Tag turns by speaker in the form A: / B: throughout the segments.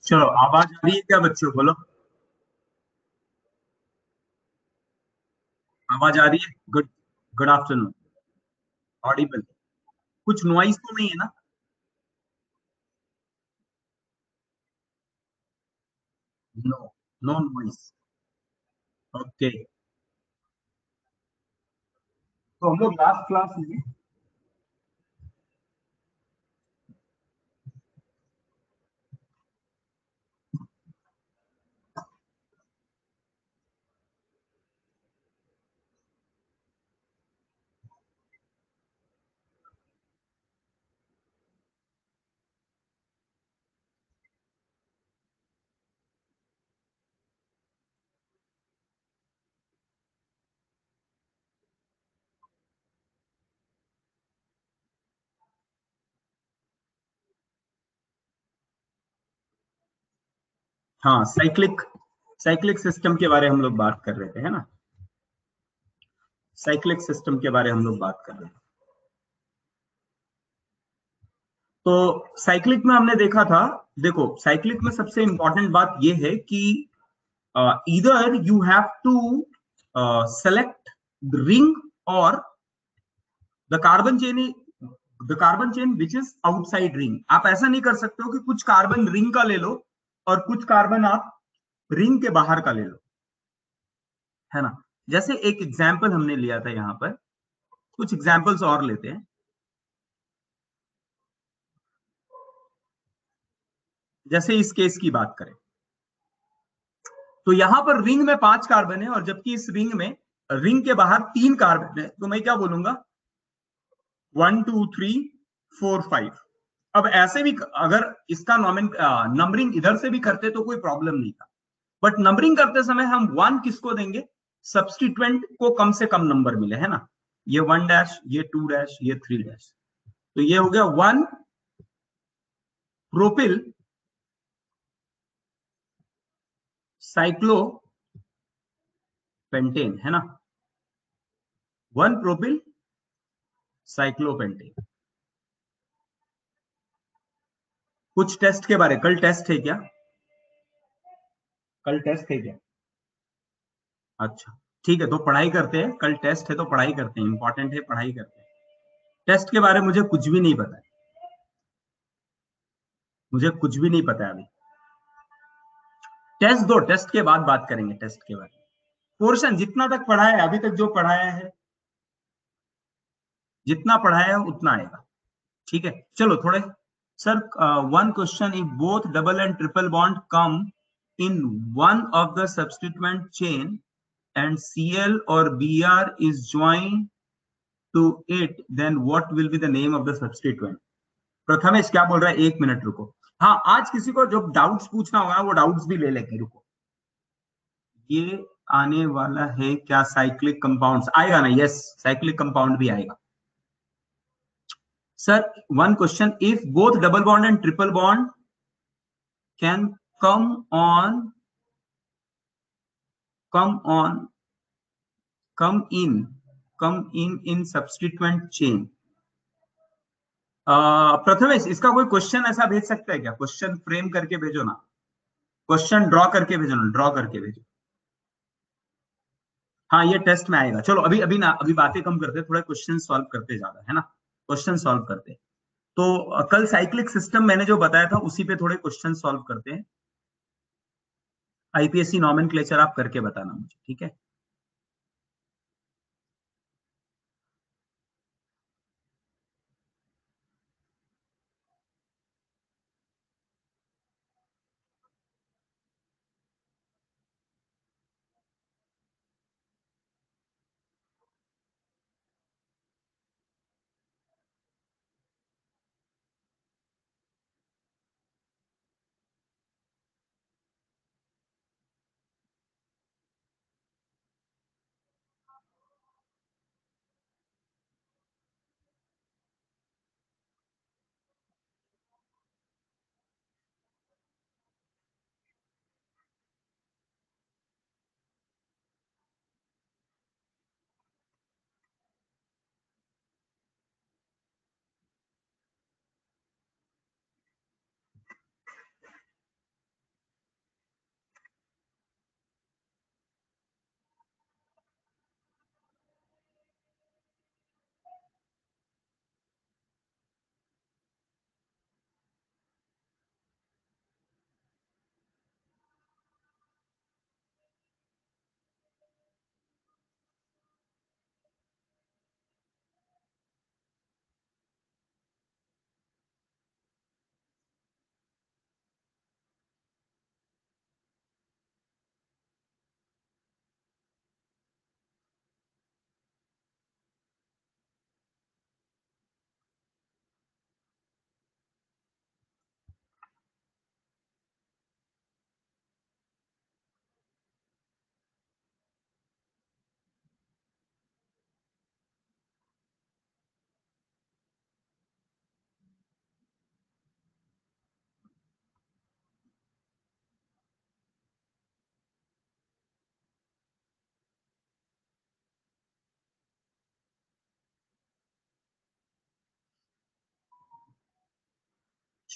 A: चलो, आवाज आ रही है क्या बच्चों? बोलो, आवाज आ रही है? Good, good afternoon. ऑडिबल? कुछ नॉइस तो नहीं है ना? No, no noise. ओके, तो हम लोग लास्ट क्लास में, हाँ, साइक्लिक साइक्लिक सिस्टम के बारे में हम लोग बात कर रहे थे, है ना? साइक्लिक सिस्टम के बारे में हम लोग बात कर रहे थे। तो साइक्लिक में हमने देखा था, देखो साइक्लिक में सबसे इंपॉर्टेंट बात यह है कि either you have to select the ring or the carbon chain, the carbon chain which is outside ring। आप ऐसा नहीं कर सकते हो कि कुछ कार्बन रिंग का ले लो और कुछ कार्बन आप रिंग के बाहर का ले लो, है ना? जैसे एक एग्जाम्पल हमने लिया था यहां पर, कुछ एग्जाम्पल्स और लेते हैं। जैसे इस केस की बात करें तो यहां पर रिंग में 5 कार्बन है और जबकि इस रिंग में, रिंग के बाहर 3 कार्बन है, तो मैं क्या बोलूंगा? 1 2 3 4 5। अब ऐसे भी अगर इसका नंबरिंग इधर से भी करते तो कोई प्रॉब्लम नहीं था, बट नंबरिंग करते समय हम 1 किसको देंगे? सब्सटीट्यूएंट को कम से कम नंबर मिले, है ना? ये 1 डैश, ये 2 डैश, ये 3 डैश। तो ये हो गया 1 प्रोपिल साइक्लोपेंटेन, है ना? 1 प्रोपिल साइक्लोपेंटेन। कुछ टेस्ट के बारे, कल टेस्ट है क्या? कल टेस्ट है क्या? अच्छा, ठीक है, तो पढ़ाई करते हैं। कल टेस्ट है तो पढ़ाई करते हैं, इंपॉर्टेंट है, पढ़ाई करते हैं। टेस्ट के बारे में मुझे कुछ भी नहीं पता है, मुझे कुछ भी नहीं पता है अभी। टेस्ट दो, टेस्ट के बाद बात करेंगे टेस्ट के बारे में। पोर्शन जितना तक पढ़ाया है अभी तक, जो पढ़ाया है, जितना पढ़ाया है उतना आएगा। ठीक है, चलो थोड़े। Sir, one question, if both double and triple bond come in one of the substituent chain and Cl और Br is joined to it, then what will be the name of the substituent? Prathamesh क्या बोल रहा है? 1 minute रुको। हाँ, आज किसी को जो डाउट्स पूछना होगा वो डाउट्स भी ले लेंगे, रुको। ये आने वाला है क्या? साइक्लिक कंपाउंड्स आएगा ना? यस, साइक्लिक कंपाउंड भी आएगा। Sir, one question, if both double bond and triple bond can come on come on come in in substituent chain. Prathamesh, इसका कोई क्वेश्चन ऐसा भेज सकता है क्या? क्वेश्चन फ्रेम करके भेजो ना, क्वेश्चन ड्रॉ करके भेजो ना, ड्रॉ करके भेजो। हाँ, ये टेस्ट में आएगा। चलो अभी अभी ना, अभी बातें कम करते, थोड़ा क्वेश्चन सॉल्व करते ज्यादा, है ना? क्वेश्चन सॉल्व करते। तो कल साइक्लिक सिस्टम मैंने जो बताया था उसी पे थोड़े क्वेश्चन सॉल्व करते हैं। आईपीएससी नॉमेनक्लेचर आप करके बताना मुझे, ठीक है?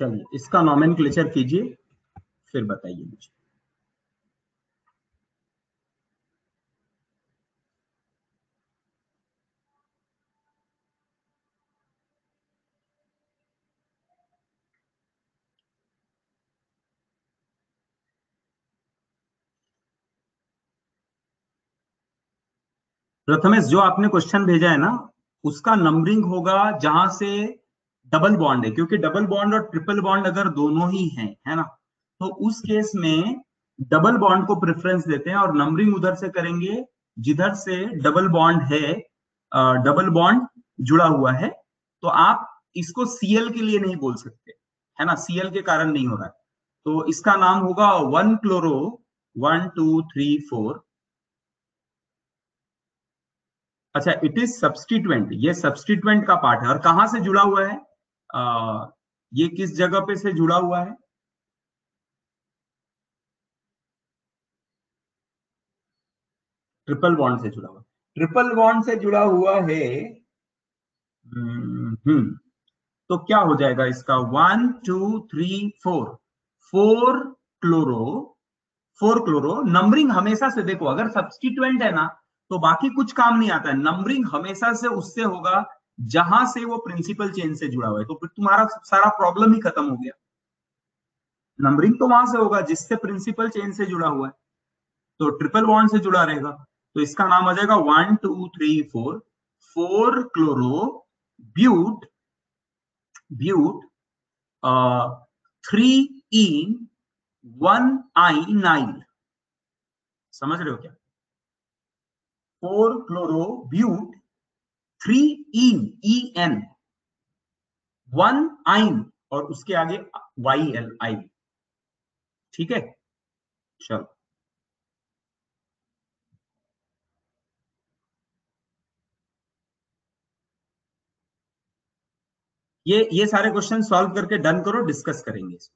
A: चलिए इसका नॉमेनक्लेचर कीजिए, फिर बताइए मुझे। प्रथमेश, जो आपने क्वेश्चन भेजा है ना, उसका नंबरिंग होगा जहां से डबल बॉन्ड है, क्योंकि डबल बॉन्ड और ट्रिपल बॉन्ड अगर दोनों ही हैं, है ना, तो उस केस में डबल बॉन्ड को प्रेफरेंस देते हैं और नंबरिंग उधर से करेंगे जिधर से डबल बॉन्ड है, डबल बॉन्ड जुड़ा हुआ है। तो आप इसको सीएल के लिए नहीं बोल सकते, है ना, सीएल के कारण नहीं हो रहा है। तो इसका नाम होगा 1 क्लोरो 1 2 3 4। अच्छा, इट इज सब्सटीट्यूएंट, ये सब्सटीट्यूएंट का पार्ट है। और कहां से जुड़ा हुआ है? ये किस जगह पे से जुड़ा हुआ है? ट्रिपल बॉन्ड से जुड़ा हुआ, ट्रिपल बॉन्ड से जुड़ा हुआ है। तो क्या हो जाएगा इसका? 1 2 3 4, 4 क्लोरो, 4 क्लोरो। नंबरिंग हमेशा से देखो, अगर सब्सटीट्यूएंट है ना, तो बाकी कुछ काम नहीं आता है। नंबरिंग हमेशा से उससे होगा जहां से वो प्रिंसिपल चेन से जुड़ा हुआ है, तो फिर तुम्हारा सारा प्रॉब्लम ही खत्म हो गया। नंबरिंग तो वहां से होगा जिससे प्रिंसिपल चेन से जुड़ा हुआ है, तो ट्रिपल बॉन्ड से जुड़ा रहेगा। तो इसका नाम आ जाएगा 1 2 3 4, 4 क्लोरो ब्यूट, ब्यूट 3 इन 1 आइनाइल। समझ रहे हो क्या? 4 क्लोरो ब्यूट 3 इन, ई एन, 1 आइन, और उसके आगे वाई एल, आई। ठीक है, चलो। ये सारे क्वेश्चन सॉल्व करके डन करो, डिस्कस करेंगे इसको।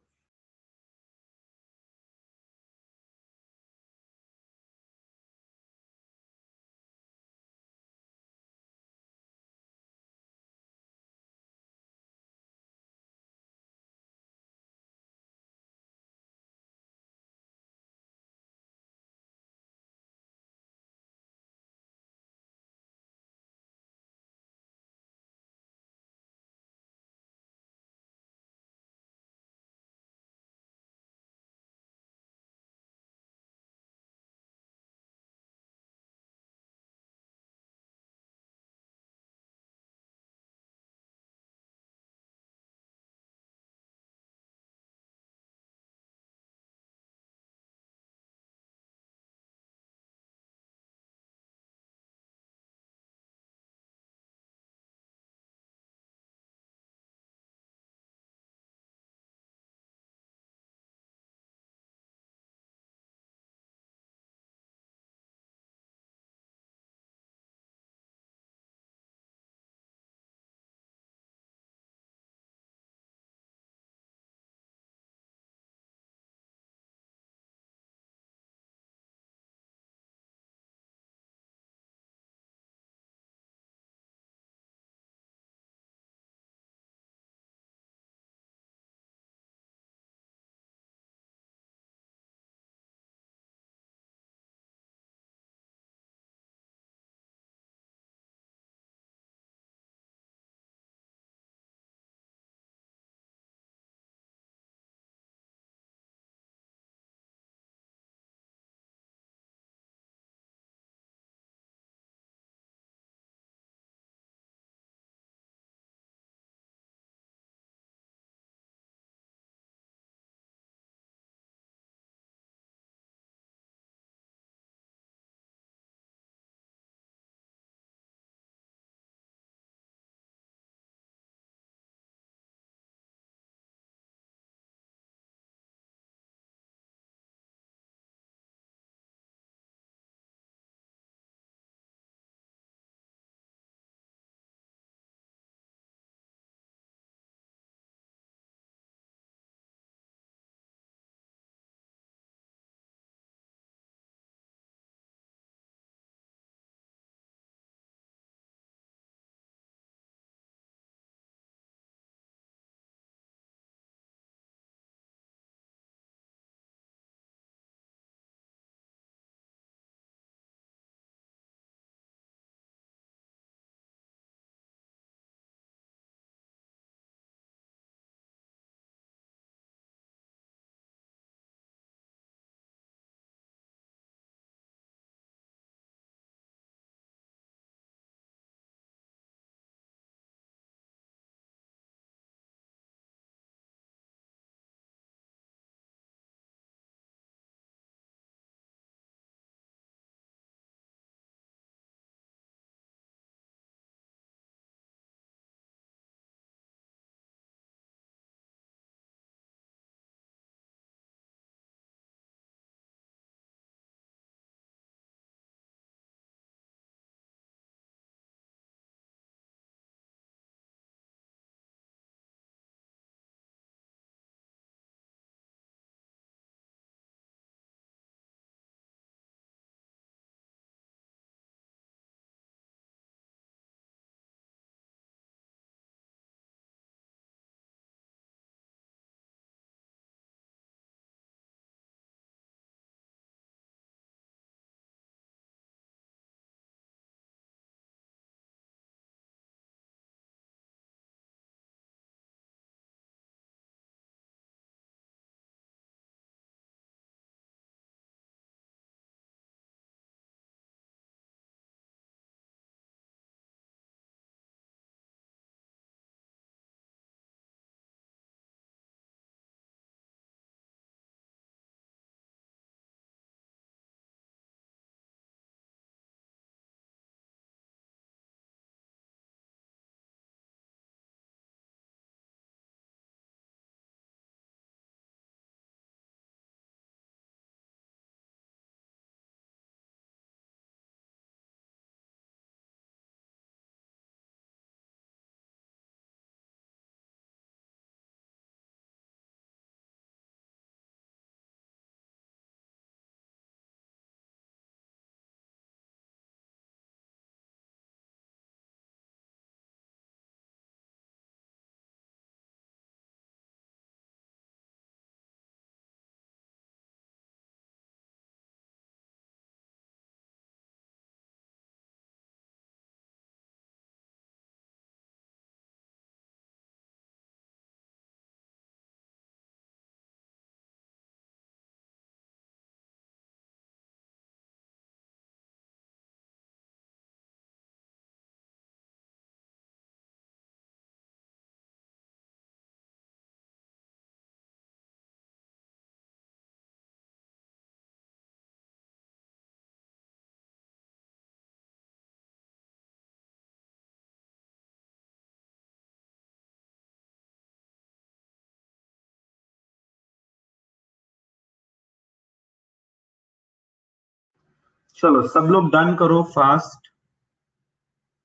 A: चलो सब लोग डन करो फास्ट,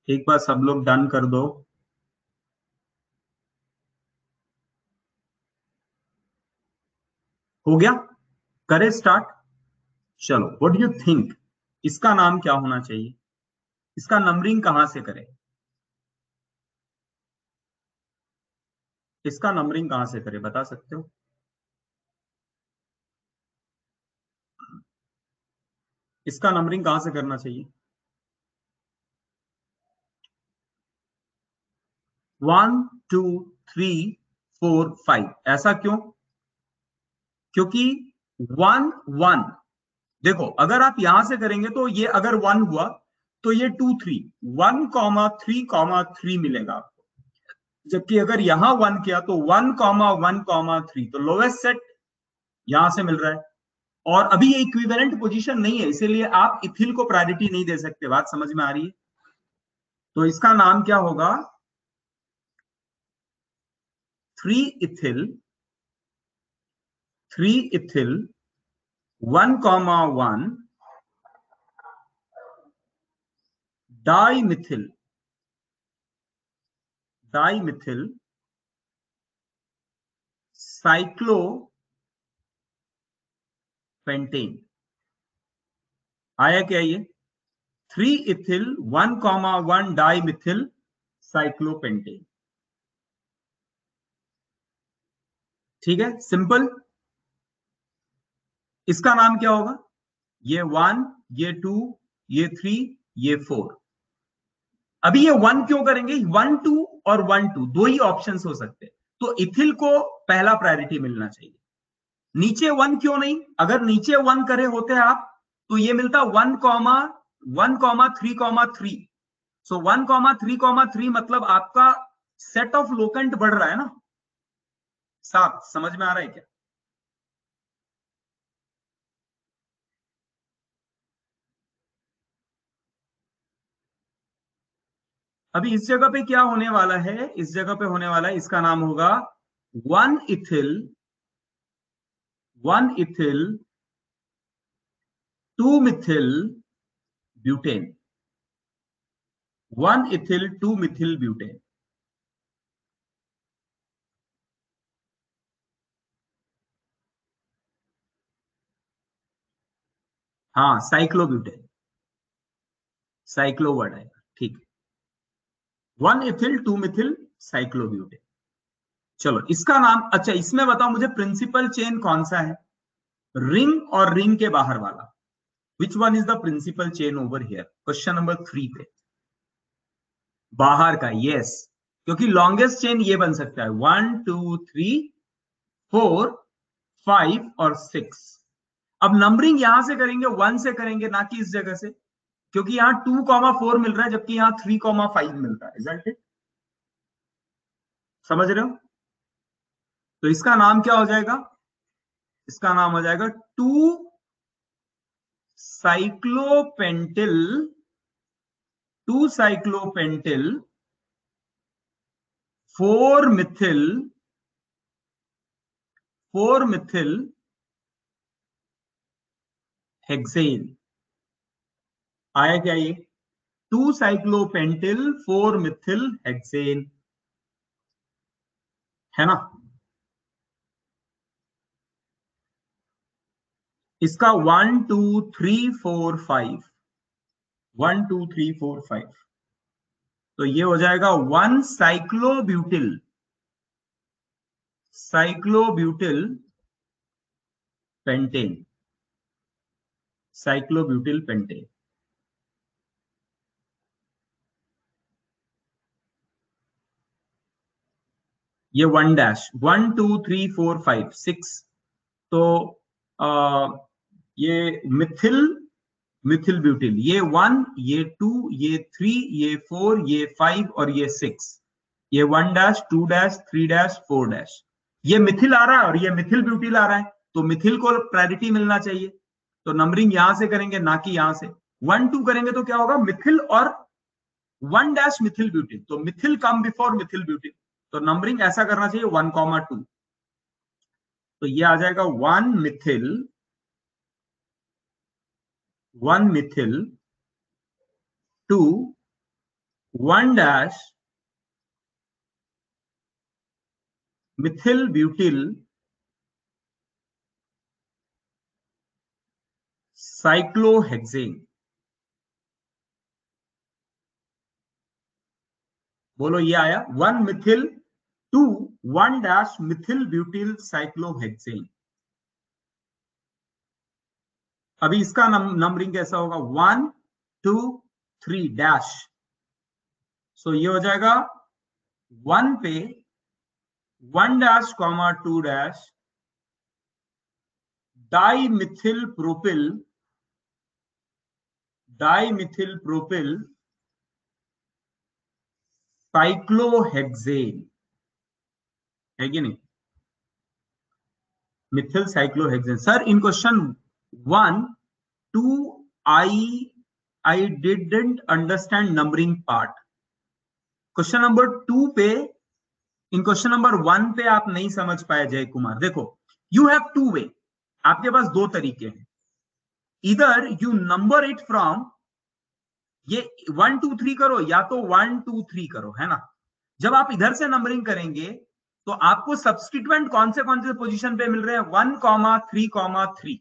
A: एक बार सब लोग डन कर दो। हो गया, करे स्टार्ट। चलो व्हाट डू यू थिंक, इसका नाम क्या होना चाहिए, इसका नंबरिंग कहां से करें, इसका नंबरिंग कहां से करें, बता सकते हो? इसका नंबरिंग कहां से करना चाहिए? 1 2 3 4 5, ऐसा क्यों? क्योंकि 1 1, देखो अगर आप यहां से करेंगे तो ये अगर 1 हुआ तो ये 2 3, 1 3 मिलेगा आपको। जबकि अगर यहां 1 किया तो 1 1 3, तो लोएस्ट सेट यहां से मिल रहा है। और अभी ये इक्विवेलेंट पोजीशन नहीं है, इसीलिए आप इथिल को प्रायोरिटी नहीं दे सकते। बात समझ में आ रही है? तो इसका नाम क्या होगा? 3 इथिल, 3 इथिल 1 डाइमिथिल, डाइमिथिल साइक्लोपेंटेन। आया क्या ये? 3 इथिल 1 डाइमिथिल साइक्लोपेंटेन। ठीक है, सिंपल। इसका नाम क्या होगा? ये 1, ये 2, ये 3, ये 4। अभी ये 1 क्यों करेंगे? 1 2 और 1 2 दो ही ऑप्शन हो सकते हैं, तो इथिल को पहला प्रायोरिटी मिलना चाहिए। नीचे 1 क्यों नहीं? अगर नीचे 1 करे होते आप तो ये मिलता 1 3 सो 1 3 मतलब आपका सेट ऑफ लोकेंट बढ़ रहा है ना। साथ समझ में आ रहा है क्या? अभी इस जगह पे क्या होने वाला है? इस जगह पे होने वाला है, इसका नाम होगा 1 ethyl 2 Mithil butane, 1 ethyl 2 Mithil butane. हाँ साइक्लोब्यूटेन, साइक्लो वर्ड आएगा, ठीक है। 1 इथिल 2 मिथिल साइक्लोब्यूटेन। चलो इसका नाम, अच्छा इसमें बताओ मुझे प्रिंसिपल चेन कौन सा है, रिंग और रिंग के बाहर वाला? Which one is the principal chain over here? Question number 3 पे। बाहर का, यस। क्योंकि लॉन्गेस्ट चेन ये बन सकता है 1 2 3 4 5 और 6। अब नंबरिंग यहां से करेंगे, 1 से करेंगे, ना कि इस जगह से, क्योंकि यहां 2 4 मिल रहा है जबकि यहां 3 5 मिलता है। रिजल्ट समझ रहे हो? तो इसका नाम क्या हो जाएगा? इसका नाम हो जाएगा 2 साइक्लोपेंटिल, 2 साइक्लोपेंटिल 4 मिथिल, 4 मिथिल हेक्सेन। आया क्या ये? 2 साइक्लोपेंटिल 4 मिथिल हेक्सेन, है ना? इसका 1 2 3 4 5, 1 2 3 4 5, तो ये हो जाएगा 1 साइक्लोब्यूटिल, साइक्लोब्यूटिल पेंटेन, साइक्लोब्यूटिल पेंटेन। ये 1 डैश 1 2 3 4 5 6, तो आ, ये मिथिल, मिथिल ब्यूटिल, ये 1 ये 2 ये 3 ये 4 ये 5 और ये 6, ये 1 डैश 2 डैश 3 डैश 4 डैश, ये मिथिल आ रहा है और ये मिथिल ब्यूटिल आ रहा है, तो मिथिल को प्रायोरिटी मिलना चाहिए। तो नंबरिंग यहां से करेंगे ना कि यहां से। 1 2 करेंगे तो क्या होगा? मिथिल और 1 डैश मिथिल ब्यूटिल, तो Mithil come before Mithil butyl, तो नंबरिंग ऐसा करना चाहिए 1 2, तो ये आ जाएगा 1 Mithil 1 methyl to 1 dash methyl butyl cyclohexane। बोलो ये आया 1 methyl two 1 dash methyl butyl cyclohexane. अभी इसका नंबरिंग कैसा होगा 1 2 3 डैश। सो ये हो जाएगा 1 पे 1 dash comma 2 dash dimethyl propyl cyclohexane है कि नहीं, methyl cyclohexane. Sir in question 1 2 I didn't understand numbering part. Question number 2 पे, इन क्वेश्चन नंबर 1 पे आप नहीं समझ पाए जय कुमार। देखो यू हैव टू वे, आपके पास दो तरीके हैं। इधर यू नंबर इट फ्रॉम ये 1 2 3 करो या तो 1 2 3 करो, है ना। जब आप इधर से नंबरिंग करेंगे तो आपको सब्स्टिट्यूएंट कौन से पोजीशन पे मिल रहे हैं 1 3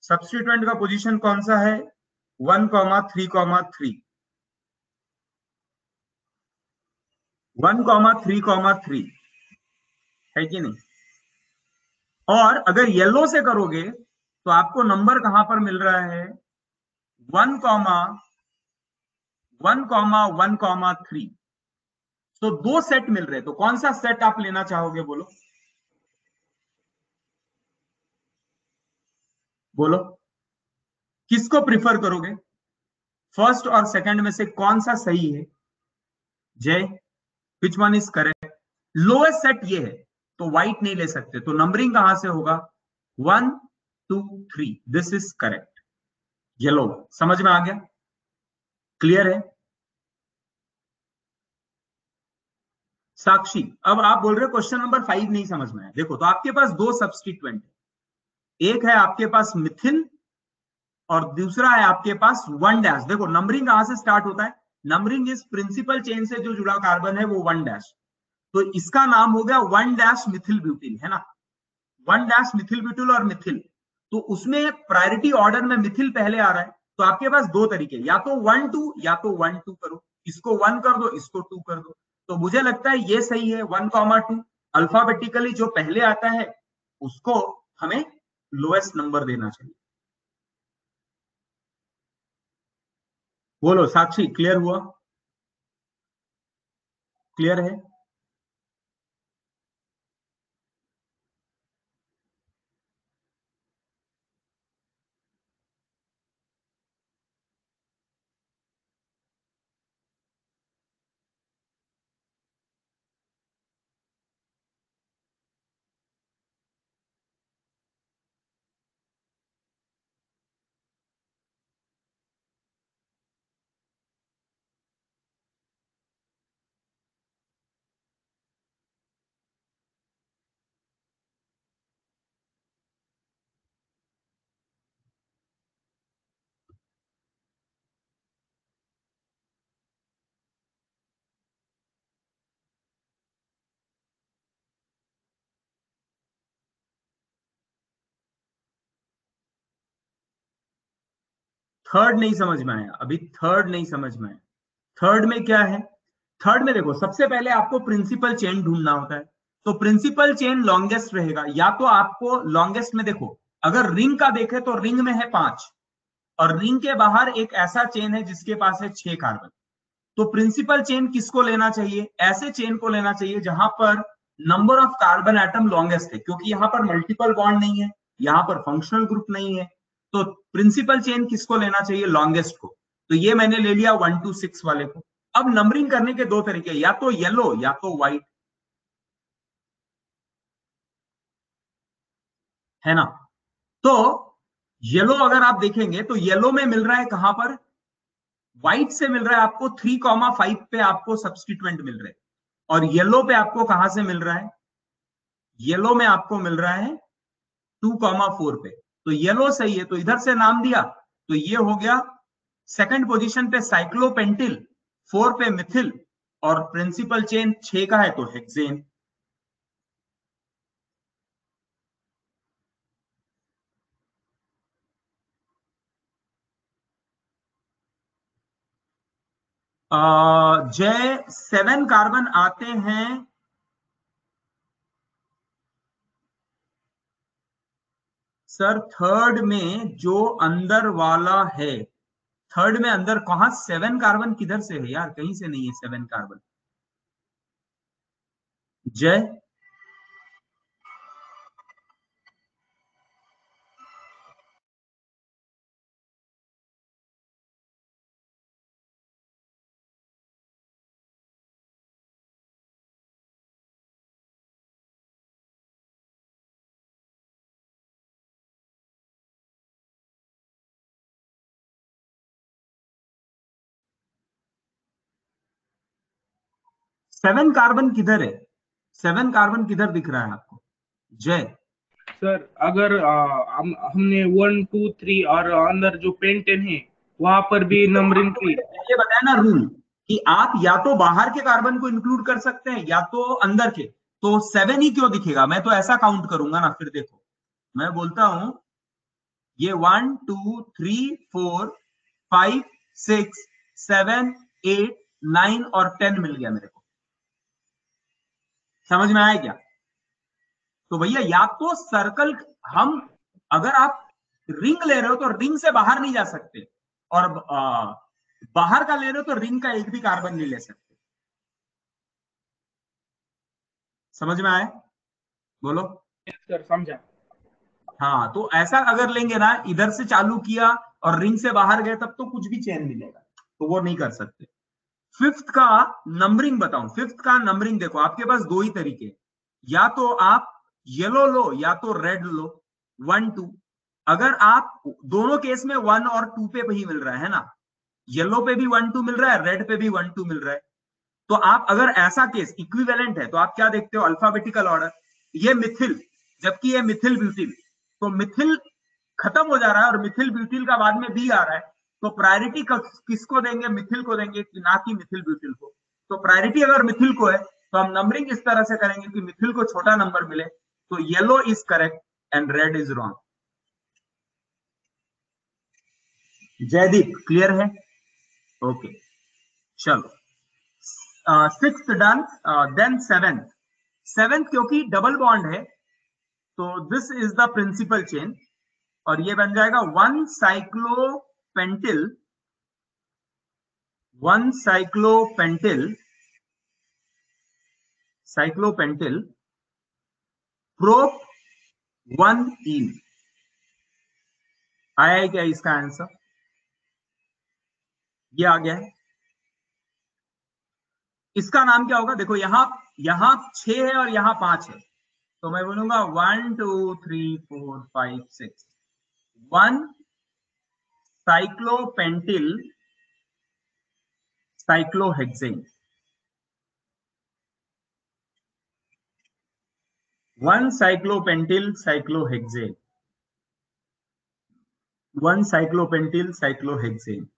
A: सब्स्टिट्यूएंट का पोजीशन कौन सा है 1 3 1 3 है कि नहीं। और अगर येलो से करोगे तो आपको नंबर कहां पर मिल रहा है 1 3। तो दो सेट मिल रहे, तो कौन सा सेट आप लेना चाहोगे बोलो बोलो, किसको प्रिफर करोगे, फर्स्ट और सेकंड में से कौन सा सही है जय, विच one is correct. Lowest set ये है तो व्हाइट नहीं ले सकते, तो नंबरिंग कहां से होगा 1 2 3, दिस इज करेक्ट। येलो समझ में आ गया, क्लियर है। साक्षी अब आप बोल रहे हो क्वेश्चन नंबर 5 नहीं समझ में आया। देखो तो आपके पास दो सब्स्टिट्यूएंट है, एक है आपके पास मिथिल और दूसरा है आपके पास 1 डैश। देखो नंबरिंग कहां से स्टार्ट होता है, नंबरिंग इस प्रिंसिपल चेन से जो जुड़ा कार्बन है वो 1 डैश, तो इसका नाम हो गया 1 डैश मिथिल ब्यूटिल, है ना। 1 डैश मिथिल ब्यूटिल और मिथिल, तो उसमें प्रायोरिटी ऑर्डर में मिथिल पहले आ रहा है। तो आपके पास दो तरीके, या तो 1 2 या तो 1 2 करो, इसको 1 कर दो इसको 2 कर दो। तो मुझे लगता है ये सही है 1 2। अल्फाबेटिकली जो पहले आता है उसको हमें लोएस्ट नंबर देना चाहिए। बोलो साक्षी क्लियर हुआ, क्लियर है। थर्ड नहीं समझ में आया, अभी थर्ड नहीं समझ में आया। थर्ड में क्या है, थर्ड में देखो सबसे पहले आपको प्रिंसिपल चेन ढूंढना होता है, तो प्रिंसिपल चेन लॉन्गेस्ट रहेगा। या तो आपको लॉन्गेस्ट में देखो, अगर रिंग का देखे तो रिंग में है 5 और रिंग के बाहर एक ऐसा चेन है जिसके पास है 6 कार्बन। तो प्रिंसिपल चेन किसको लेना चाहिए, ऐसे चेन को लेना चाहिए जहां पर number of carbon atom longest है, क्योंकि यहां पर मल्टीपल बॉन्ड नहीं है, यहां पर फंक्शनल ग्रुप नहीं है। तो प्रिंसिपल चेन किसको लेना चाहिए, लॉन्गेस्ट को। तो ये मैंने ले लिया 1 2 6 वाले को। अब नंबरिंग करने के दो तरीके, या तो येलो या तो व्हाइट, है ना। तो येलो अगर आप देखेंगे तो येलो में मिल रहा है कहां पर, व्हाइट से मिल रहा है आपको 3,5 पे आपको सब्स्टिट्यूएंट मिल रहे हैं, और येलो पे आपको कहां से मिल रहा है, येलो में आपको मिल रहा है 2,4 पे। तो येलो सही है, तो इधर से नाम दिया तो ये हो गया सेकंड पोजीशन पे साइक्लोपेंटिल, 4 पे मिथिल, और प्रिंसिपल चेन 6 का है तो हेक्सेन। जय 7 कार्बन आते हैं सर थर्ड में, जो अंदर वाला है। थर्ड में अंदर कहां 7 कार्बन किधर से है यार, कहीं से नहीं है 7 कार्बन। जय 7 कार्बन किधर है, 7 कार्बन किधर दिख रहा है आपको जय?
B: सर अगर हमने 1 2 3 और अंदर जो पेंटेन है वहां पर भी नंबरिंग
A: आपको
B: की।
A: मैंने पहले बताया ना रूल, कि आप या तो बाहर के कार्बन को इंक्लूड कर सकते हैं या तो अंदर के। तो 7 ही क्यों दिखेगा, मैं तो ऐसा काउंट करूंगा ना, फिर देखो मैं बोलता हूं ये 1 2 3 4 5 6 7 8 9 और 10 मिल गया मेरे को। समझ में आया क्या? तो भैया या तो सर्कल, हम अगर आप रिंग ले रहे हो तो रिंग से बाहर नहीं जा सकते, और बाहर का ले रहे हो तो रिंग का एक भी कार्बन नहीं ले सकते। समझ में आया? बोलो।
B: सर समझा।
A: हाँ, तो ऐसा अगर लेंगे ना, इधर से चालू किया और रिंग से बाहर गए, तब तो कुछ भी चेन मिलेगा, तो वो नहीं कर सकते। फिफ्थ का नंबरिंग बताऊं, फिफ्थ का नंबरिंग देखो, आपके पास दो ही तरीके, या तो आप येलो लो या तो रेड लो, 1 2। अगर आप दोनों केस में 1 और 2 पे ही मिल रहा है ना, येलो पे भी 1 2 मिल रहा है, रेड पे भी 1 2 मिल रहा है, तो आप अगर ऐसा केस इक्विवेलेंट है तो आप क्या देखते हो, अल्फाबेटिकल ऑर्डर। ये मिथिल, जबकि ये मिथिल ब्यूटिल, तो मिथिल खत्म हो जा रहा है और मिथिल ब्यूटिल का बाद में बी आ रहा है, तो प्रायोरिटी किसको देंगे, मिथिल को देंगे कि ना कि मिथिल ब्यूटिल को। तो प्रायोरिटी अगर मिथिल को है तो हम नंबरिंग इस तरह से करेंगे कि मिथिल को छोटा नंबर मिले, तो yellow is correct and red is wrong. Jaydeep clear है? ओके, चलो। Six done, then seventh. Seventh क्योंकि डबल बॉन्ड है, तो this is the principal chain, और ये बन जाएगा 1 साइक्लोपेंटिल, 1 साइक्लोपेंटिल, साइक्लोपेंटिल प्रोप 1 इन। आया है क्या इसका आंसर? ये आ गया है। इसका नाम क्या होगा, देखो यहां, यहां 6 है और यहां 5 है, तो मैं बोलूंगा 1 2 3 4 5 6, 1 साइक्लोपेंटिल साइक्लोहेक्सेन, 1 साइक्लोपेंटिल साइक्लोहेक्सेन, 1 साइक्लोपेंटिल साइक्लोहेक्सेन।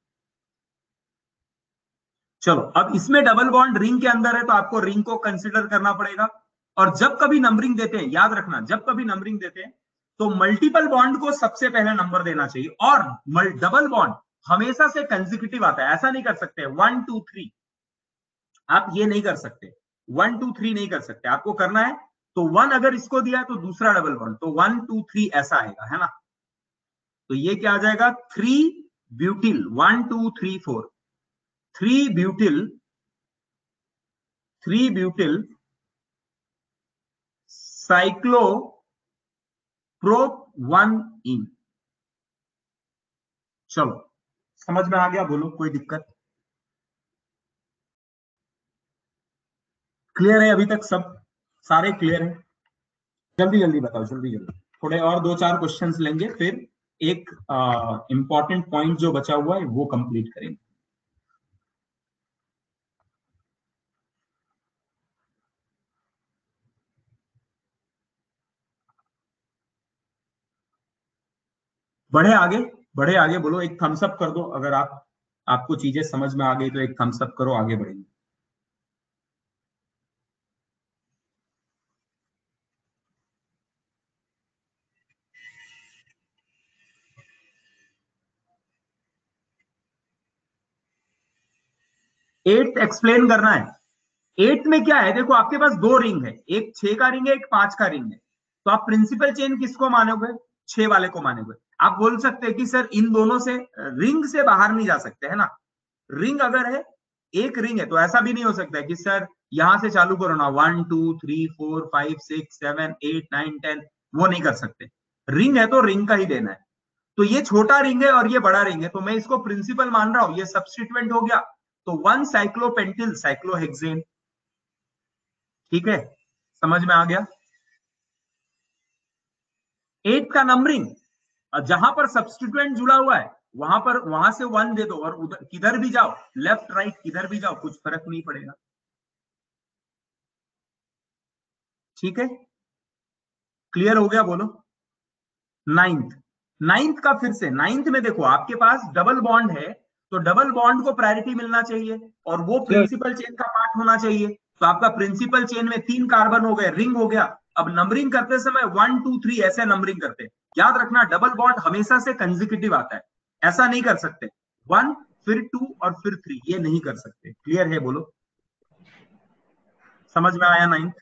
A: चलो, अब इसमें डबल बॉन्ड रिंग के अंदर है तो आपको रिंग को कंसिडर करना पड़ेगा। और जब कभी नंबरिंग देते हैं, याद रखना, जब कभी नंबरिंग देते हैं तो मल्टीपल बॉन्ड को सबसे पहले नंबर देना चाहिए, और डबल बॉन्ड हमेशा से कंसेक्यूटिव आता है, ऐसा नहीं कर सकते 1 2 3, आप ये नहीं कर सकते, 1 2 3 नहीं कर सकते, आपको करना है तो 1 अगर इसको दिया है तो दूसरा डबल बॉन्ड, तो 1 2 3 ऐसा आएगा, है ना? तो ये क्या आ जाएगा, 3 butyl, 1 2 3 4, 3 butyl, 3 butyl cyclo prop 1 इन। चलो, समझ में आ गया? बोलो, कोई दिक्कत? क्लियर है अभी तक सब? सारे क्लियर है? जल्दी जल्दी बताओ, जल्दी जल्दी, थोड़े और दो चार क्वेश्चंस लेंगे, फिर एक इंपॉर्टेंट पॉइंट जो बचा हुआ है वो कंप्लीट करेंगे। बढ़े आगे। बढ़े आगे, बोलो, एक थम्स अप कर दो अगर आपको चीजें समझ में आ गई तो एक थम्स अप करो, आगे बढ़ेंगे। एट एक्सप्लेन करना है। एट में क्या है, देखो आपके पास दो रिंग है, एक 6 का रिंग है, एक 5 का रिंग है। तो आप प्रिंसिपल चेन किसको मानोगे? 6 वाले को मानोगे। आप बोल सकते हैं कि सर इन दोनों से रिंग से बाहर नहीं जा सकते, है ना। रिंग अगर है, एक रिंग है, तो ऐसा भी नहीं हो सकता है कि सर यहां से चालू करो ना, 1 2 3 4 5 6 7 8 9 10, वो नहीं कर सकते। रिंग है तो रिंग का ही देना है। तो ये छोटा रिंग है और ये बड़ा रिंग है, तो मैं इसको प्रिंसिपल मान रहा हूं, ये सब्स्टिट्यूएंट हो गया। तो 1 साइक्लोपेंटिल साइक्लोहेक्सेन। ठीक है, समझ में आ गया। 8 का नंबरिंग, जहां पर सब्स्टिट्यूएंट जुड़ा हुआ है वहां से 1 दे दो, और उधर किधर भी जाओ, लेफ्ट राइट किधर भी जाओ, कुछ फर्क नहीं पड़ेगा। ठीक है, क्लियर हो गया, बोलो। नाइन्थ, नाइन्थ का फिर से, नाइन्थ में देखो आपके पास डबल बॉन्ड है, तो डबल बॉन्ड को प्रायोरिटी मिलना चाहिए, और वो
B: सर
A: प्रिंसिपल चेन का पार्ट होना चाहिए। तो आपका प्रिंसिपल चेन में 3 कार्बन हो गए, रिंग हो गया। अब नंबरिंग करते समय 1 2 3 ऐसे नंबरिंग करते हैं। याद रखना, डबल बॉन्ड हमेशा से कंसेक्यूटिव आता है, ऐसा नहीं कर सकते 1 फिर 2 और फिर 3, ये नहीं कर सकते। क्लियर है, बोलो। समझ में आया नाइन्थ?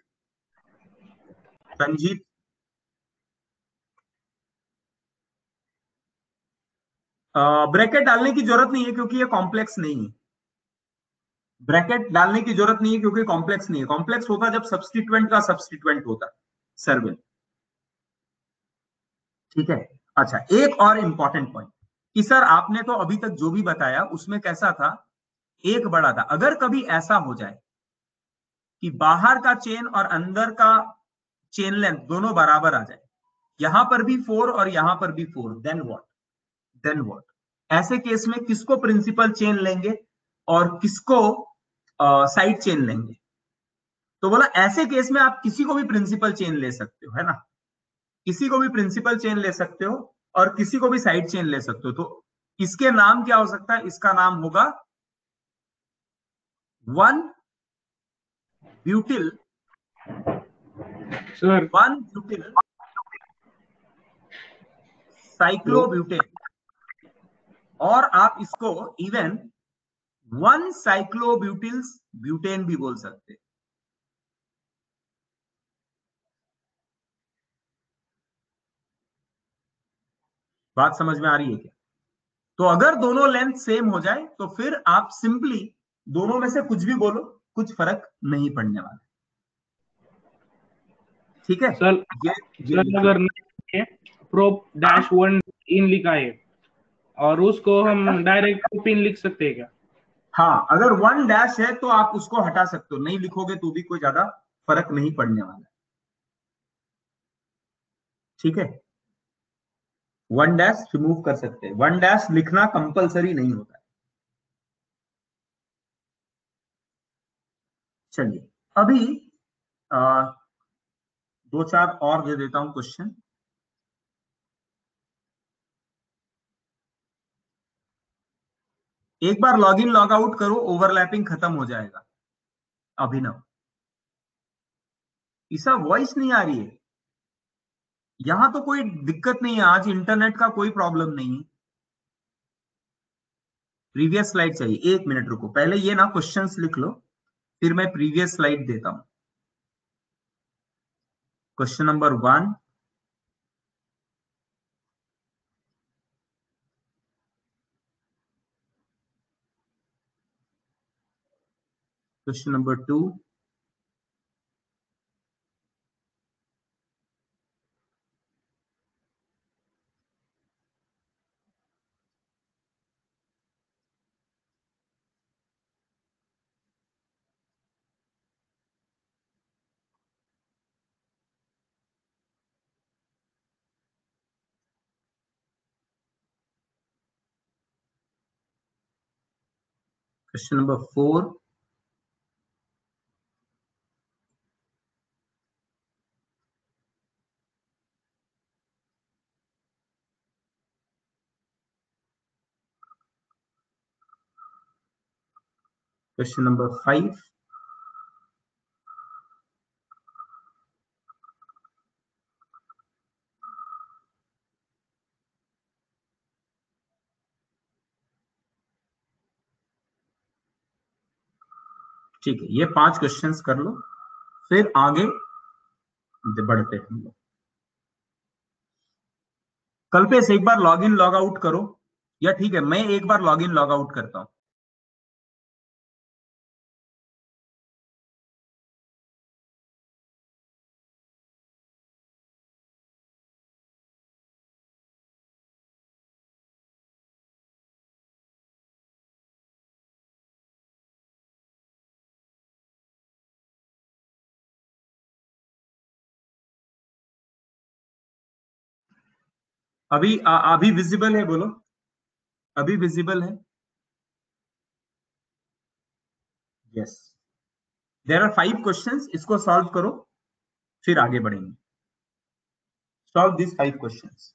A: संजीत, ब्रैकेट डालने की जरूरत नहीं है क्योंकि ये कॉम्प्लेक्स नहीं है। ब्रैकेट डालने की जरूरत नहीं है क्योंकि कॉम्प्लेक्स नहीं है। कॉम्प्लेक्स होता जब सब्स्टिट्यूएंट का सब्स्टिट्यूएंट होता सर्विल। ठीक है। अच्छा, एक और इंपॉर्टेंट पॉइंट कि सर आपने तो अभी तक जो भी बताया उसमें कैसा था, एक बड़ा था। अगर कभी ऐसा हो जाए कि बाहर का चेन और अंदर का चेन लेंथ दोनों बराबर आ जाए, यहां पर भी 4 और यहां पर भी 4, देन व्हाट? Then what? ऐसे केस में किसको प्रिंसिपल चेन लेंगे और किसको साइड चेन लेंगे? तो बोला ऐसे केस में आप किसी को भी प्रिंसिपल चेन ले सकते हो, है ना। किसी को भी प्रिंसिपल चेन ले सकते हो और किसी को भी साइड चेन ले सकते हो। तो इसके नाम क्या हो सकता है? इसका नाम होगा one butyl,
B: sir
A: one butyl
B: hello
A: cyclobutane, और आप इसको इवन वन साइक्लोब्यूटिल ब्यूटेन भी बोल सकते हैं। बात समझ में आ रही है क्या? तो अगर दोनों लेंथ सेम हो जाए तो फिर आप सिंपली दोनों में से कुछ भी बोलो, कुछ फर्क नहीं पड़ने वाला। ठीक है,
B: सर
A: ये
B: सर
A: लिख लो।
B: अगर प्रोप
A: हाँ,
B: डैश वन इन लिखा है और उसको
A: क्या?
B: हम डायरेक्ट पिन लिख सकते हैं क्या?
A: हाँ, अगर 1 डैश है तो आप उसको हटा सकते हो, नहीं लिखोगे तो भी कोई ज्यादा फर्क नहीं पड़ने वाला। ठीक है, 1 डैश रिमूव कर सकते हैं, 1 डैश लिखना कंपलसरी नहीं होता है। चलिए, अभी आ, दो चार और दे देता हूं क्वेश्चन। एक बार लॉग इन लॉग आउट करो, ओवरलैपिंग खत्म हो जाएगा। अभिनव, ईसा वॉइस नहीं आ रही है। यहां तो कोई दिक्कत नहीं है, आज इंटरनेट का कोई प्रॉब्लम नहीं है। प्रीवियस स्लाइड चाहिए, 1 मिनट रुको, पहले ये ना क्वेश्चंस लिख लो, फिर मैं प्रीवियस स्लाइड देता हूं। Question number 1, question number 2, question number 4, question number 5। ठीक है, ये 5 क्वेश्चंस कर लो, फिर आगे बढ़ते हैं हम लोग। कल्पेश एक बार लॉग इन लॉग आउट करो, या ठीक है मैं एक बार लॉग इन लॉग आउट करता हूं। अभी विजिबल है, बोलो अभी विजिबल है? यस। देयर आर 5 क्वेश्चंस, इसको सॉल्व करो, फिर आगे बढ़ेंगे। Solve this 5 questions.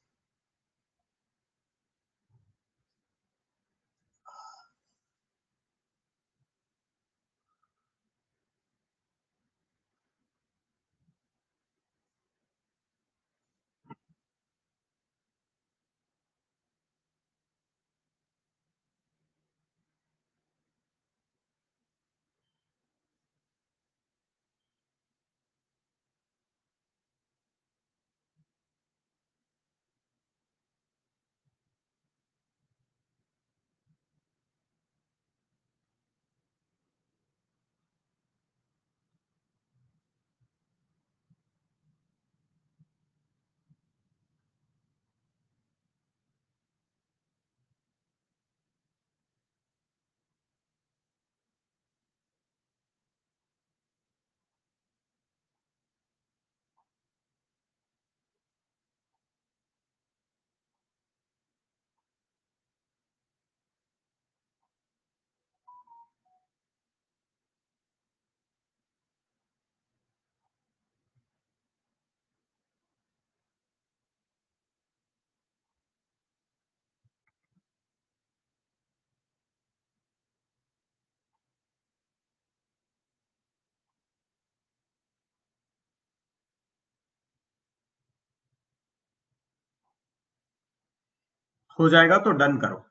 A: हो जाएगा तो डन करो।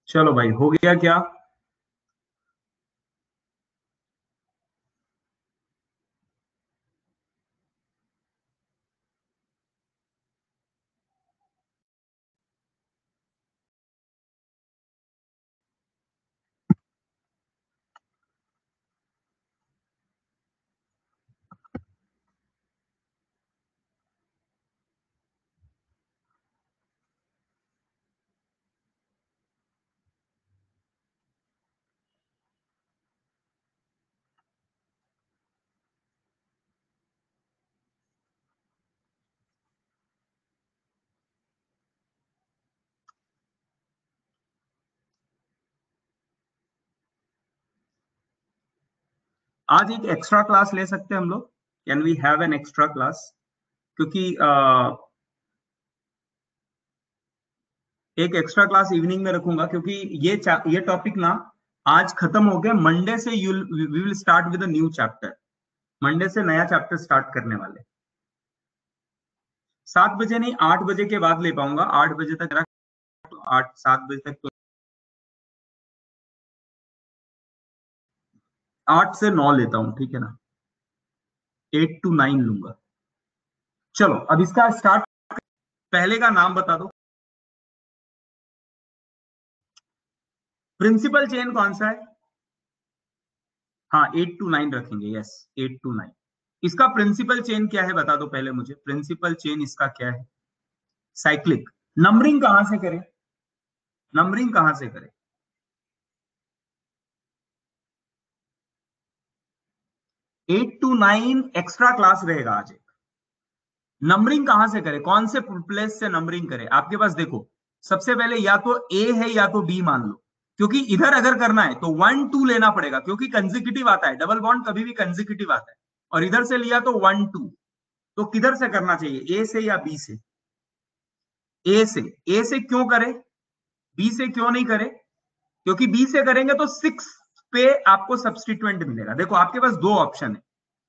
A: चलो भाई, हो गया क्या? आज एक एक्स्ट्रा क्लास ले सकते हैं हम लोग? Can we have an extra class? क्योंकि एक एक्स्ट्रा क्लास इवनिंग में रखूंगा, क्योंकि ये टॉपिक ना आज खत्म हो गया। मंडे से we will start with a new chapter. Monday से नया चैप्टर स्टार्ट करने वाले। 7 बजे नहीं, 8 बजे के बाद ले पाऊंगा। 8 बजे तक रख, तो 7 बजे तक तो 8 से 9 लेता हूं, ठीक है ना? 8 to 9 लूंगा। चलो अब इसका स्टार्ट। पहले का नाम बता दो। प्रिंसिपल चेन कौन सा है? हाँ, 8 to 9 रखेंगे। Yes, 8 to 9। इसका प्रिंसिपल चेन क्या है बता दो पहले मुझे। प्रिंसिपल चेन इसका क्या है? साइक्लिक। नंबरिंग कहां से करें? नंबरिंग कहां से करें? 8 to 9 एक्स्ट्रा क्लास रहेगा आज एक। नंबरिंग कहां से करें? कौन से प्लेस से नंबरिंग करें? आपके पास देखो, सबसे पहले या तो ए है या तो बी मान लो। क्योंकि इधर अगर करना है तो 1 2 लेना पड़ेगा, क्योंकि कंजिक्यूटिव आता है। डबल बॉन्ड कभी भी कंजिक्यूटिव आता है। और इधर से लिया तो 1 2। तो किधर से करना चाहिए, ए से या बी से? ए से। ए से क्यों करें, बी से क्यों नहीं करें? क्योंकि बी से करेंगे तो 6 पे आपको सब्स्टिट्यूएंट मिलेगा। देखो आपके पास दो ऑप्शन है,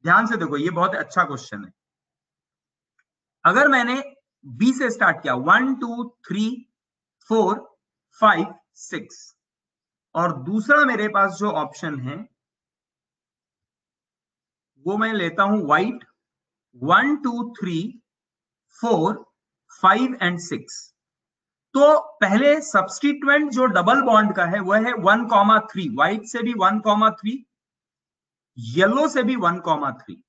A: ध्यान से देखो, ये बहुत अच्छा क्वेश्चन है। अगर मैंने बी से स्टार्ट किया, 1 2 3 4 5 6, और दूसरा मेरे पास जो ऑप्शन है वो मैं लेता हूं व्हाइट, 1 2 3 4 5 एंड 6। तो पहले सब्स्टिट्यूएंट जो डबल बॉन्ड का है वह है 1,3। व्हाइट से भी 1,3, येलो से भी 1,3।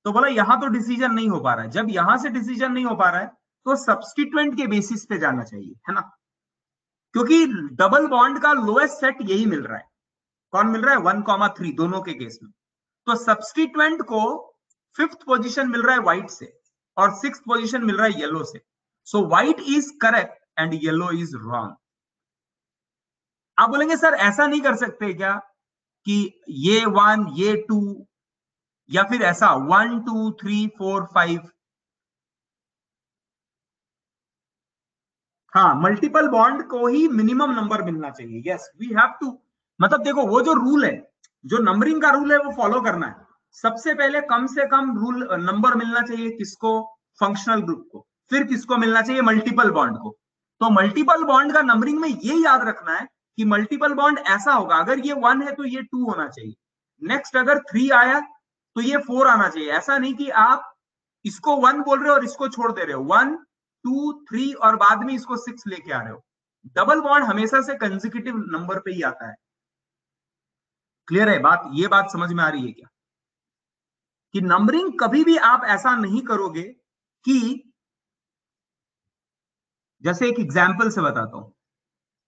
A: तो बोला यहां तो डिसीजन नहीं हो पा रहा है। जब यहां से डिसीजन नहीं हो पा रहा है तो सब्स्टिट्यूएंट के बेसिस पे जाना चाहिए, है ना? क्योंकि डबल बॉन्ड का लोएस्ट सेट यही मिल रहा है। कौन मिल रहा है? 1,3 दोनों के केस में। तो सब्स्टिट्यूएंट को 5th पोजीशन मिल रहा है व्हाइट से, और 6th पोजीशन मिल रहा है येलो से। So white is correct and yellow is wrong. आप बोलेंगे सर ऐसा नहीं कर सकते क्या कि ये 1 ये 2, या फिर ऐसा 1 2 3 4 5? हाँ, मल्टीपल बॉन्ड को ही मिनिमम नंबर मिलना चाहिए। Yes, we have to. मतलब देखो, वो जो रूल है, जो नंबरिंग का रूल है, वो फॉलो करना है। सबसे पहले कम से कम रूल नंबर मिलना चाहिए किसको? फंक्शनल ग्रुप को। फिर किसको मिलना चाहिए? मल्टीपल बॉन्ड को। तो मल्टीपल बॉन्ड का नंबरिंग में ये याद रखना है कि मल्टीपल बॉन्ड ऐसा होगा, अगर ये 1 है तो ये 2 होना चाहिए। नेक्स्ट अगर 3 आया तो ये 4 आना चाहिए। ऐसा नहीं कि आप इसको 1 बोल रहे हो और इसको छोड़ दे रहे हो, 1 2 3 और बाद में इसको 6 लेके आ रहे हो। डबल बॉन्ड हमेशा से कंसेक्यूटिव नंबर पे ही आता है। क्लियर है बात? ये बात समझ में आ रही है क्या? कि नंबरिंग कभी भी आप ऐसा नहीं करोगे कि, जैसे एक एग्जाम्पल से बताता हूं।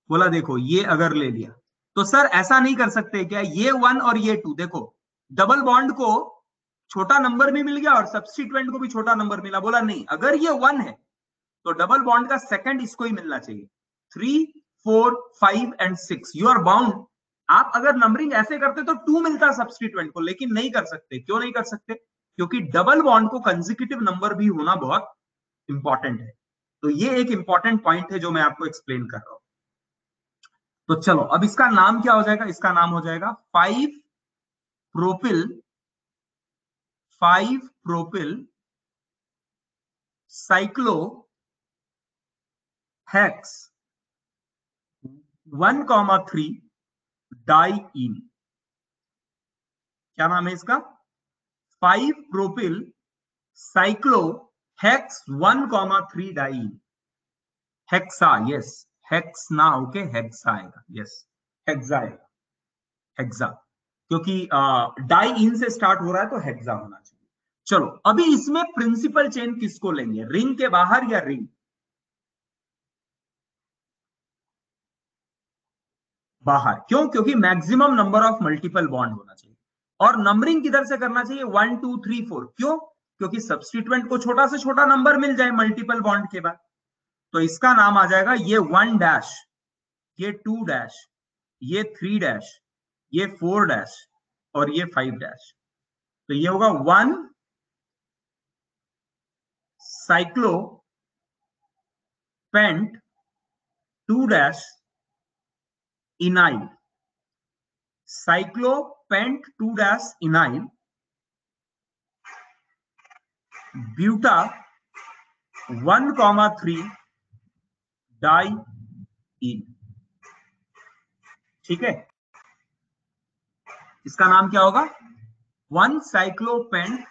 A: बोला देखो, ये अगर ले लिया तो सर ऐसा नहीं कर सकते क्या, ये 1 और ये 2, देखो डबल बॉन्ड को छोटा नंबर भी मिल गया और सब्स्टिट्यूएंट को भी छोटा नंबर मिला। बोला नहीं, अगर ये 1 है तो डबल बॉन्ड का सेकंड इसको ही मिलना चाहिए। 3 4 5 एंड 6 यू आर बाउंड। आप अगर नंबरिंग ऐसे करते तो 2 मिलता सब्स्टिट्यूएंट को, लेकिन नहीं कर सकते। क्यों नहीं कर सकते? क्योंकि डबल बॉन्ड को कंसेक्यूटिव नंबर भी होना बहुत इंपॉर्टेंट है। तो ये एक इंपॉर्टेंट पॉइंट है जो मैं आपको एक्सप्लेन कर रहा हूं। तो चलो अब इसका नाम क्या हो जाएगा? इसका नाम हो जाएगा 5 प्रोपिल साइक्लो हेक्स 1,3 डाइईन। क्या नाम है इसका? 5 propyl cyclo hex 1,3 diene. Hexa, yes, hex ना, ओके, हेक्सा आएगा, यस, हेक्सा आएगा, हेक्सा, क्योंकि डाइईन से स्टार्ट हो रहा है तो हेक्सा होना चाहिए। चलो अभी इसमें प्रिंसिपल चेन किसको लेंगे, रिंग के बाहर या रिंग बाहर? क्यों? क्योंकि maximum number of multiple bond होना चाहिए। और नंबरिंग किधर से करना चाहिए? 1 2 3 4। क्यों? क्योंकि सब्स्टिट्यूएंट को छोटा से छोटा नंबर मिल जाए मल्टीपल बॉन्ड के बाद। तो इसका नाम आ जाएगा ये 1 डैश, ये 2 डैश, ये 3 डैश, ये 4 डैश और ये 5 डैश। तो ये होगा 1 cyclopent 2 dash ynyl, cyclopent 2 dash ynyl buta 1,3 diene. ठीक है, इसका नाम क्या होगा? 1 cyclopent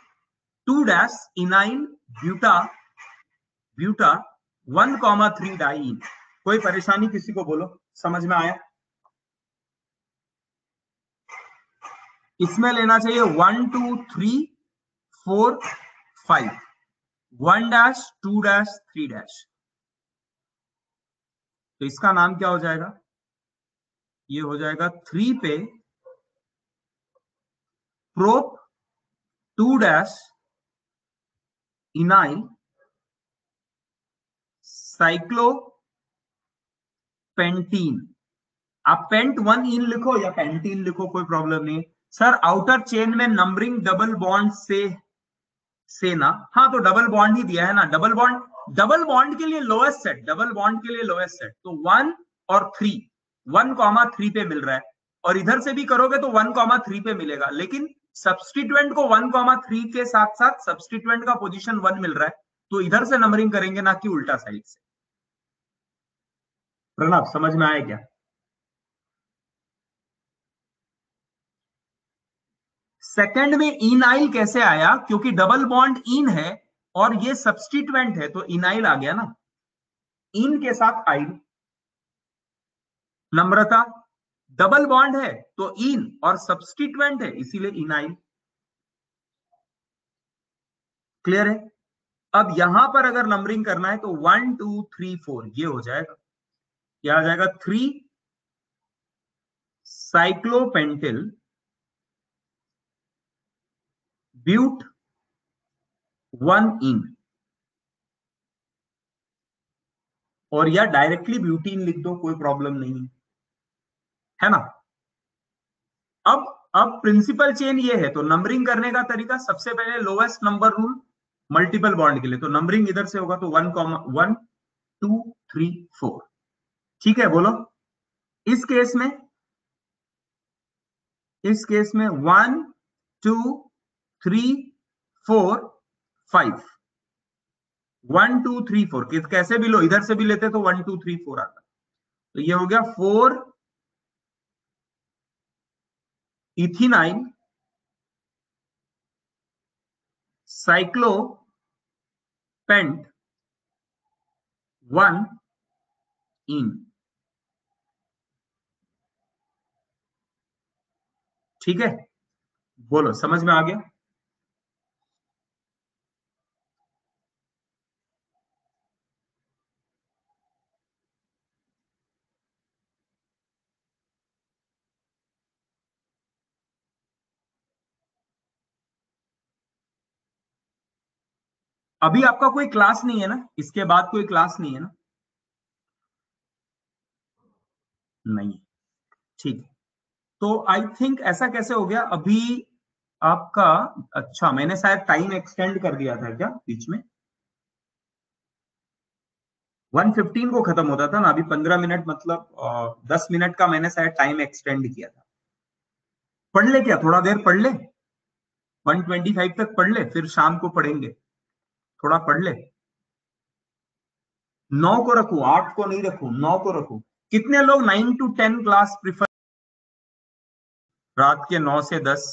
A: 2 dash ynyl buta 1,3 diene. कोई परेशानी किसी को बोलो, समझ में आया? इसमें लेना चाहिए 1 2 3 4 5, 1 डैश 2 डैश 3 डैश। तो इसका नाम क्या हो जाएगा? ये हो जाएगा 3 पे प्रोप 2 डैश इनाइल साइक्लो पेंटीन। आप पेंट 1 इन लिखो या पेंटीन लिखो, कोई प्रॉब्लम नहीं। सर आउटर चेन में नंबरिंग डबल बॉन्ड से ना, हाँ तो डबल बॉन्ड ही दिया है ना, डबल बॉन्ड, डबल बॉन्ड के लिए लोएस्ट सेट, डबल बॉन्ड के लिए लोएस्ट सेट तो 1 और 3, 1,3 पे मिल रहा है। और इधर से भी करोगे तो 1,3 पे मिलेगा, लेकिन सब्स्टिट्यूएंट को 1,3 के साथ साथ सब्स्टिट्यूएंट का पोजीशन 1 मिल रहा है, तो इधर से नंबरिंग करेंगे ना कि उल्टा साइड से। प्रणव समझ में आया क्या? सेकंड में इनाइल कैसे आया? क्योंकि डबल बॉन्ड इन है और ये सब्स्टिट्यूएंट है तो इनाइल आ गया ना, इन के साथ आइल। नम्रता, डबल बॉन्ड है तो इन और सब्स्टिट्यूएंट है इसीलिए इनाइल। क्लियर है? अब यहां पर अगर नंबरिंग करना है तो 1 2 3 4 ये हो जाएगा, क्या आ जाएगा? 3 साइक्लोपेंटिल ब्यूट 1 इन, और या डायरेक्टली ब्यूटीन लिख दो, कोई प्रॉब्लम नहीं है ना। अब प्रिंसिपल चेन ये है, तो नंबरिंग करने का तरीका सबसे पहले lowest number rule multiple bond के लिए, तो नंबरिंग इधर से होगा तो 1 1 2 3 4। ठीक है, बोलो। इस केस में 1 2 3 4 5, 1 2 3 4 कैसे भी लो, इधर से भी लेते तो 1 2 3 4 आता। तो ये हो गया 4 इथिनाइल साइक्लो पेंट 1 इन। ठीक है, बोलो समझ में आ गया? अभी आपका कोई क्लास नहीं है ना, इसके बाद कोई क्लास नहीं है ना? नहीं, ठीक। तो आई थिंक ऐसा कैसे हो गया अभी आपका? अच्छा, मैंने शायद टाइम एक्सटेंड कर दिया था क्या बीच में? 1:15 को खत्म होता था ना, अभी 15 मिनट, मतलब 10 मिनट का मैंने शायद टाइम एक्सटेंड किया था। पढ़ ले क्या, थोड़ा देर पढ़ ले, 1:25 तक पढ़ ले, फिर शाम को पढ़ेंगे। थोड़ा पढ़ ले। 9 को रखू, 8 को नहीं रखू, 9 को रखू। कितने लोग 9 to 10 क्लास प्रिफर, रात के 9 से 10?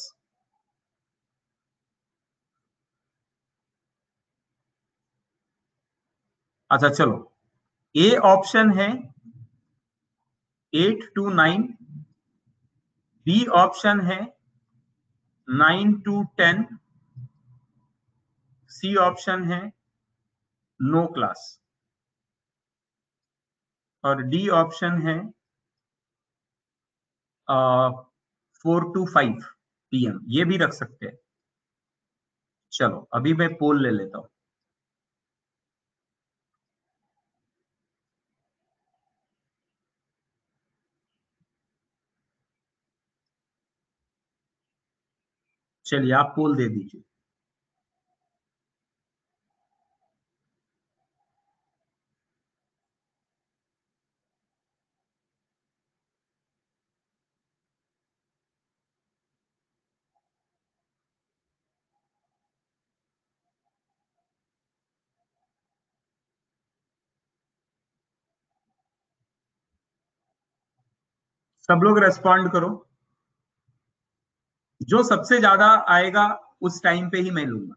A: अच्छा चलो, ए ऑप्शन है 8 to 9, बी ऑप्शन है 9 to 10, सी ऑप्शन है नो क्लास, और डी ऑप्शन है 4 to 5 PM, ये भी रख सकते हैं। चलो अभी मैं पोल ले लेता हूं। चलिए आप पोल दे दीजिए। सब लोग रेस्पॉन्ड करो, जो सबसे ज्यादा आएगा उस टाइम पे ही मैं लूंगा।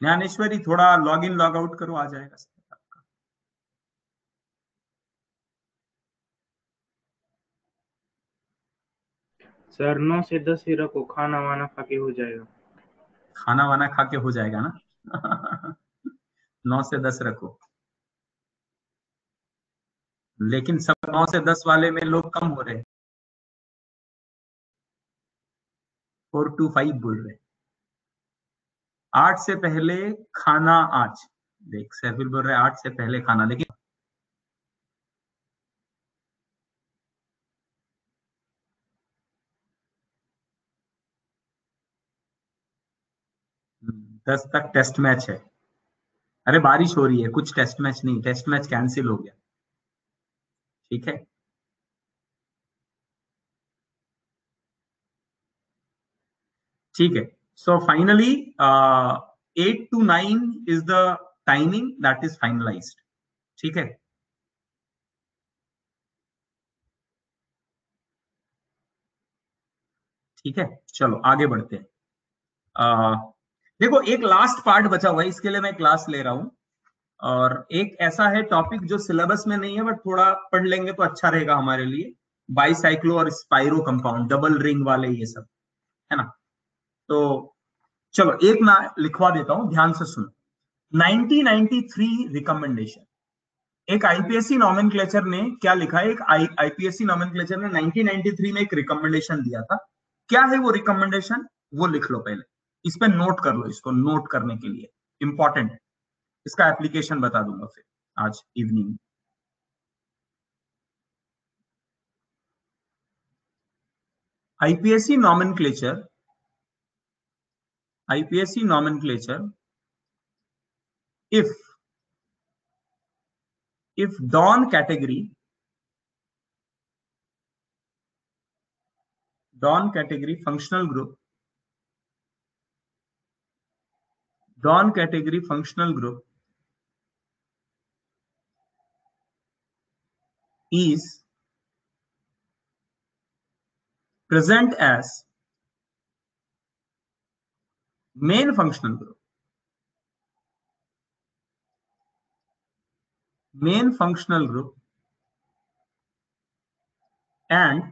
A: ज्ञानेश्वरी थोड़ा लॉग इन लॉग आउट करो, आ जाएगा आपका।
B: सर 9 से 10 ही रखो, खाना वाना खा के हो जाएगा।
A: खाना वाना खा के हो जाएगा ना? 9 से 10 रखो, लेकिन सब 9 से 10 वाले में लोग कम हो रहे हैं, 4 to 5 बोल रहे। 8 से पहले खाना आज, देख सैफिल बोल रहे 8 से पहले खाना, लेकिन दस तक टेस्ट मैच है। अरे बारिश हो रही है, कुछ टेस्ट मैच नहीं, टेस्ट मैच कैंसिल हो गया। ठीक है, ठीक है। So finally 8 to 9 is the timing that is finalised. ठीक है, ठीक है, चलो आगे बढ़ते हैं। देखो एक लास्ट पार्ट बचा हुआ है, इसके लिए मैं क्लास ले रहा हूं, और एक ऐसा है टॉपिक जो सिलेबस में नहीं है बट थोड़ा पढ़ लेंगे तो अच्छा रहेगा हमारे लिए, बाइसाइक्लो और स्पाइरो कंपाउंड, डबल रिंग वाले ये सब, है ना? तो चलो एक मैं लिखवा देता हूं, ध्यान से सुनो। 1993 रिकमेंडेशन, एक आईपीएससी नॉमेनक्लेचर ने क्या लिखा है, एक आईपीएससी नॉमेनक्लेचर ने 1993 में एक रिकमेंडेशन दिया था। क्या है वो रिकमेंडेशन, वो लिख लो पहले, इस पे नोट कर लो, इसको नोट करने के लिए इंपॉर्टेंट है। इसका एप्लीकेशन बता दूंगा फिर आज evening. IPSC nomenclature, IPSC nomenclature, if dawn category functional group, dawn category functional group is present as main functional group, and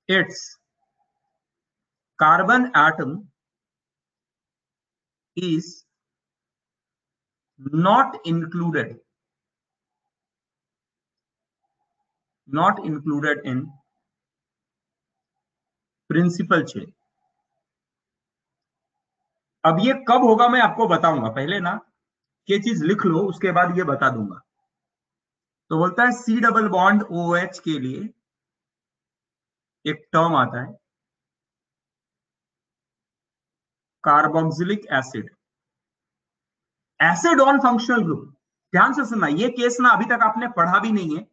A: its carbon atom is not included in principal chain। अब ये कब होगा मैं आपको बताऊंगा, पहले ना ये चीज लिख लो, उसके बाद ये बता दूंगा। तो बोलता है सी डबल बॉन्ड OH के लिए एक टर्म आता है carboxylic acid, acid on functional group. ध्यान से सुनना, ये केस ना अभी तक आपने पढ़ा भी नहीं है,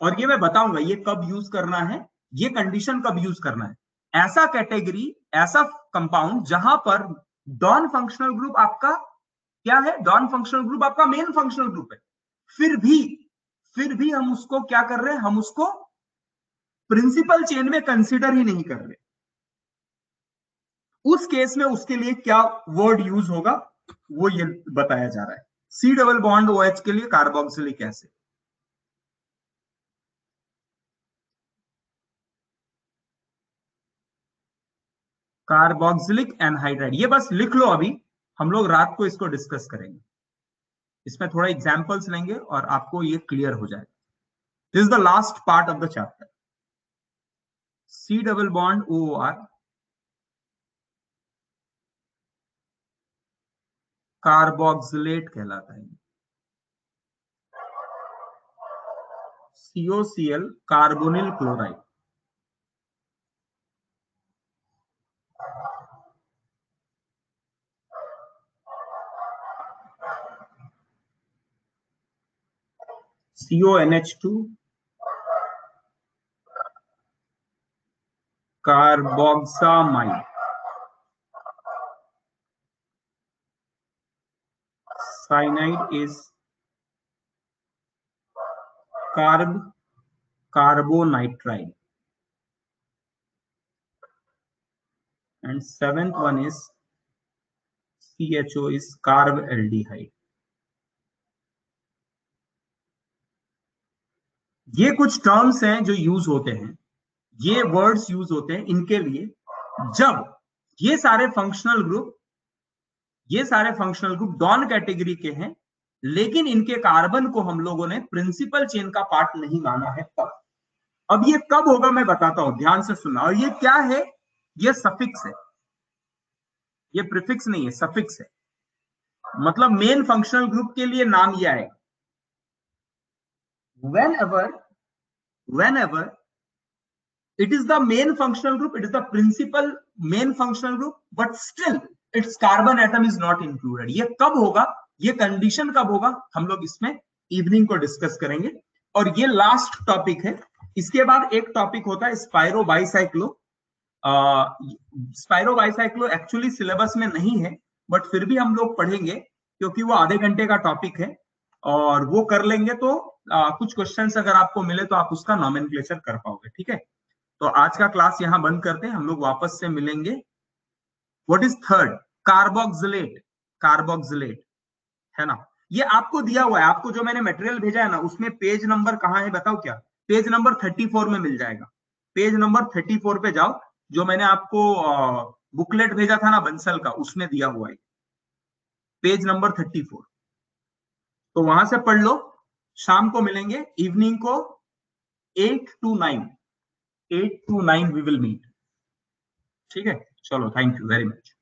A: और ये मैं बताऊंगा ये कब यूज करना है, ये कंडीशन कब यूज करना है। ऐसा कैटेगरी, ऐसा कंपाउंड जहां पर डॉन फंक्शनल ग्रुप आपका क्या है, नॉन फंक्शनल ग्रुप आपका मेन फंक्शनल ग्रुप है, फिर भी हम उसको क्या कर रहे हैं, हम उसको प्रिंसिपल चेन में कंसीडर ही नहीं कर रहे। उस केस में उसके लिए क्या वर्ड यूज होगा वो ये बताया जा रहा है। सी डबल बॉन्ड OH के लिए कार्बोक्सिलिक एसिड, कार्बोक्सिलिक एनहाइड्राइड, ये बस लिख लो, अभी हम लोग रात को इसको डिस्कस करेंगे, इसमें थोड़ा एग्जांपल्स लेंगे और आपको ये क्लियर हो जाएगा। This is the last part of the chapter. C double bond OR carboxylate कहलाता है। COCl carbonyl chloride, CONH2 carboxamide, cyanide is carbonitride, and seventh one is CHO is carbaldehyde। ये कुछ टर्म्स हैं जो यूज होते हैं, ये वर्ड्स यूज होते हैं इनके लिए जब ये सारे फंक्शनल ग्रुप डॉन कैटेगरी के हैं, लेकिन इनके कार्बन को हम लोगों ने प्रिंसिपल चेन का पार्ट नहीं माना है तब। अब ये कब होगा मैं बताता हूं, ध्यान से सुनना। और ये क्या है, ये सफिक्स है, ये प्रीफिक्स नहीं है, सफिक्स है। मतलब मेन फंक्शनल ग्रुप के लिए नाम ये आएगा। whenever it is the main functional group, it is the principal main functional group, but still its carbon atom is not included। ये कब होगा, ये कंडीशन कब होगा, हम लोग इसमें इवनिंग को डिस्कस करेंगे। और ये लास्ट टॉपिक है। इसके बाद एक टॉपिक होता है spiro bicyclo. Spiro bicyclo actually syllabus में नहीं है, बट फिर भी हम लोग पढ़ेंगे क्योंकि वो आधे घंटे का टॉपिक है और वो कर लेंगे तो कुछ क्वेश्चंस अगर आपको मिले तो आप उसका नॉमेनक्लेचर कर पाओगे। ठीक है, तो आज का क्लास यहां बंद करते हैं, हम लोग वापस से मिलेंगे। व्हाट इज थर्ड, कार्बोक्सिलेट है ना, ये आपको दिया हुआ है, आपको जो मैंने मटेरियल भेजा है ना उसमें पेज नंबर कहां है बताओ, क्या पेज नंबर 34 में मिल जाएगा। पेज नंबर 34 पे जाओ, जो मैंने आपको बुकलेट भेजा था ना बंसल का, उसमें दिया हुआ है पेज नंबर 34, तो वहां से पढ़ लो। शाम को मिलेंगे इवनिंग को 8 to 9 वी विल मीट। ठीक है, चलो, थैंक यू वेरी मच।